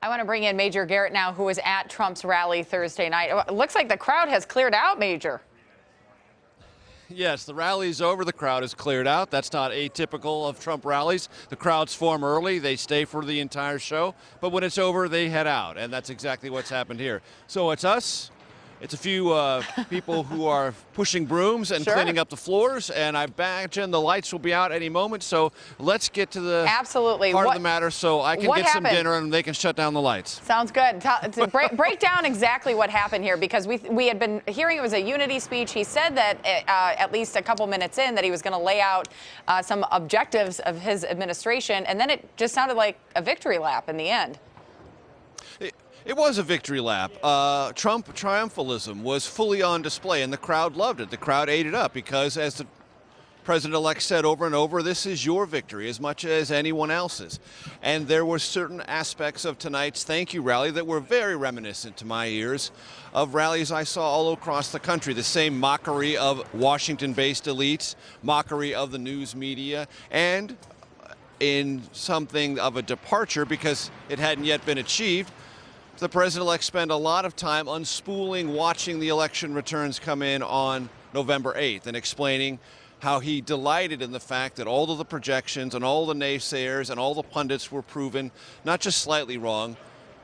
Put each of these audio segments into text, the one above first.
I want to bring in Major Garrett now, who was at Trump's rally Thursday night. It looks like the crowd has cleared out, Major. Yes, the rally's over. The crowd is cleared out. That's not atypical of Trump rallies. The crowds form early. They stay for the entire show. But when it's over, they head out. And that's exactly what's happened here. So it's us. It's a few people who are pushing brooms and cleaning up the floors, and I imagine the lights will be out any moment. So let's get to the part of the matter so I can get some dinner and they can shut down the lights. Sounds good. Break down exactly what happened here, because we had been hearing it was a unity speech. He said that at least a couple minutes in that he was going to lay out some objectives of his administration, and then it just sounded like a victory lap in the end. It was a victory lap. Trump triumphalism was fully on display, and the crowd loved it. The crowd ate it up because, as the president-elect said over and over, this is your victory as much as anyone else's. And there were certain aspects of tonight's thank you rally that were very reminiscent to my ears of rallies I saw all across the country. The same mockery of Washington-based elites, mockery of the news media, and in something of a departure because it hadn't yet been achieved, the president-elect spent a lot of time unspooling, watching the election returns come in on November 8th and explaining how he delighted in the fact that all of the projections and all the naysayers and all the pundits were proven not just slightly wrong,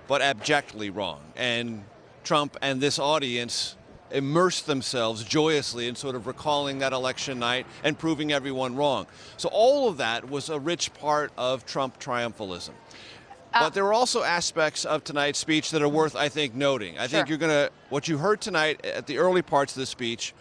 but abjectly wrong. And Trump and this audience immersed themselves joyously in sort of recalling that election night and proving everyone wrong. So all of that was a rich part of Trump triumphalism. But there were also aspects of tonight's speech that are worth, I think, noting. I think what you heard tonight at the early parts of the speech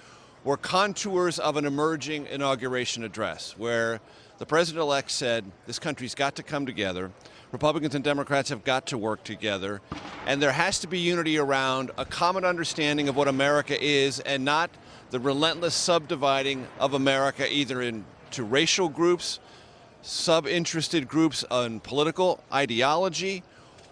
were contours of an emerging inauguration address where the president-elect said this country's got to come together, Republicans and Democrats have got to work together, and there has to be unity around a common understanding of what America is and not the relentless subdividing of America either into racial groups, sub-interested groups on political ideology,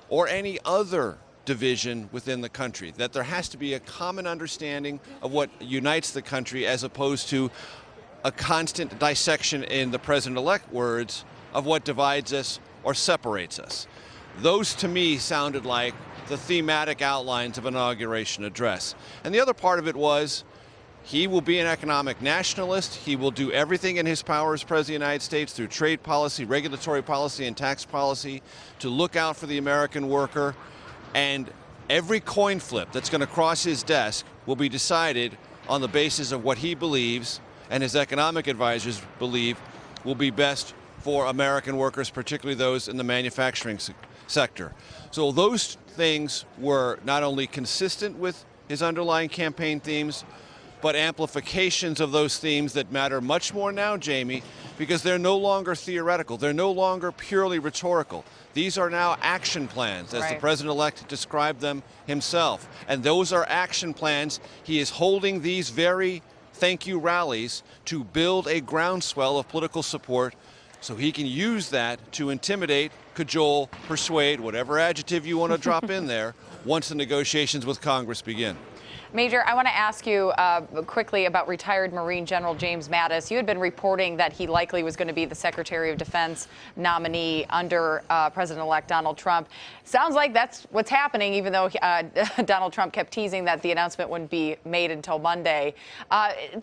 or any other division within the country. That there has to be a common understanding of what unites the country as opposed to a constant dissection, in the president-elect words, of what divides us or separates us. Those, to me, sounded like the thematic outlines of an inauguration address. And the other part of it was, he will be an economic nationalist. He will do everything in his power as President of the United States through trade policy, regulatory policy, and tax policy to look out for the American worker. And every coin flip that's going to cross his desk will be decided on the basis of what he believes and his economic advisors believe will be best for American workers, particularly those in the manufacturing sector. So those things were not only consistent with his underlying campaign themes, but amplifications of those themes that matter much more now, Jamie, because they're no longer theoretical. They're no longer purely rhetorical. These are now action plans, as the president-elect described them himself. And those are action plans. He is holding these very thank you rallies to build a groundswell of political support so he can use that to intimidate, cajole, persuade, whatever adjective you want to drop in there, once the negotiations with Congress begin. Major, I want to ask you quickly about retired Marine General James Mattis. You had been reporting that he likely was going to be the Secretary of Defense nominee under President-elect Donald Trump. Sounds like that's what's happening, even though Donald Trump kept teasing that the announcement wouldn't be made until Monday.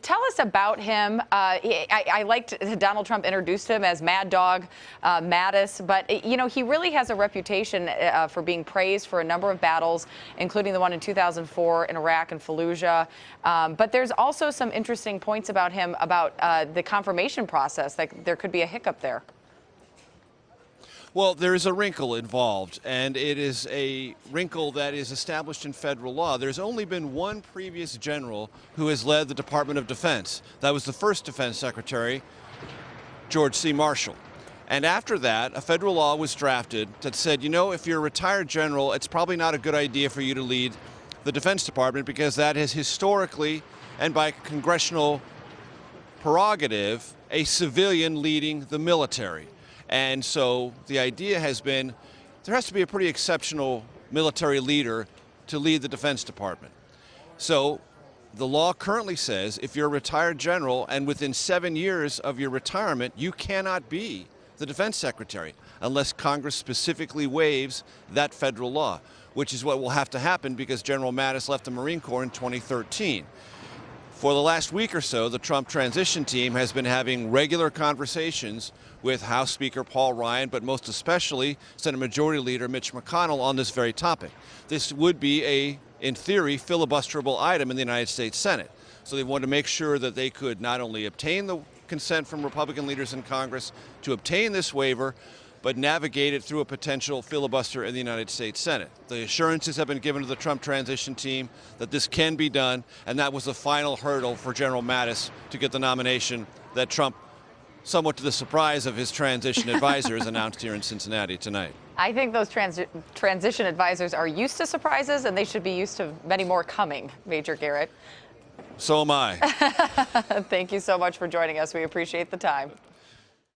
Tell us about him. I liked Donald Trump introduced him as Mad Dog Mattis, but you know, he really has a reputation for being praised for a number of battles, including the one in 2004 in Iraq and Fallujah. But there's also some interesting points about him about the confirmation process, that there could be a hiccup there. Well, there is a wrinkle involved, and it is a wrinkle that is established in federal law. There's only been one previous general who has led the Department of Defense. That was the first Defense Secretary, George C. Marshall. And after that, a federal law was drafted that said, you know, if you're a retired general, it's probably not a good idea for you to lead the Defense Department, because that is historically, and by congressional prerogative, a civilian leading the military. And so the idea has been there has to be a pretty exceptional military leader to lead the Defense Department. So the law currently says if you're a retired general and within 7 years of your retirement, you cannot be the Defense Secretary. unless Congress specifically waives that federal law, which is what will have to happen because General Mattis left the Marine Corps in 2013. For the last week or so, the Trump transition team has been having regular conversations with House Speaker Paul Ryan, but most especially Senate Majority Leader Mitch McConnell on this very topic. This would be in theory, filibusterable item in the United States Senate. So they wanted to make sure that they could not only obtain the consent from Republican leaders in Congress to obtain this waiver, but navigate it through a potential filibuster in the United States Senate. The assurances have been given to the Trump transition team that this can be done, and that was the final hurdle for General Mattis to get the nomination that Trump, somewhat to the surprise of his transition advisors, announced here in Cincinnati tonight. I think those transition advisors are used to surprises, and they should be used to many more coming, Major Garrett. So am I. Thank you so much for joining us. We appreciate the time.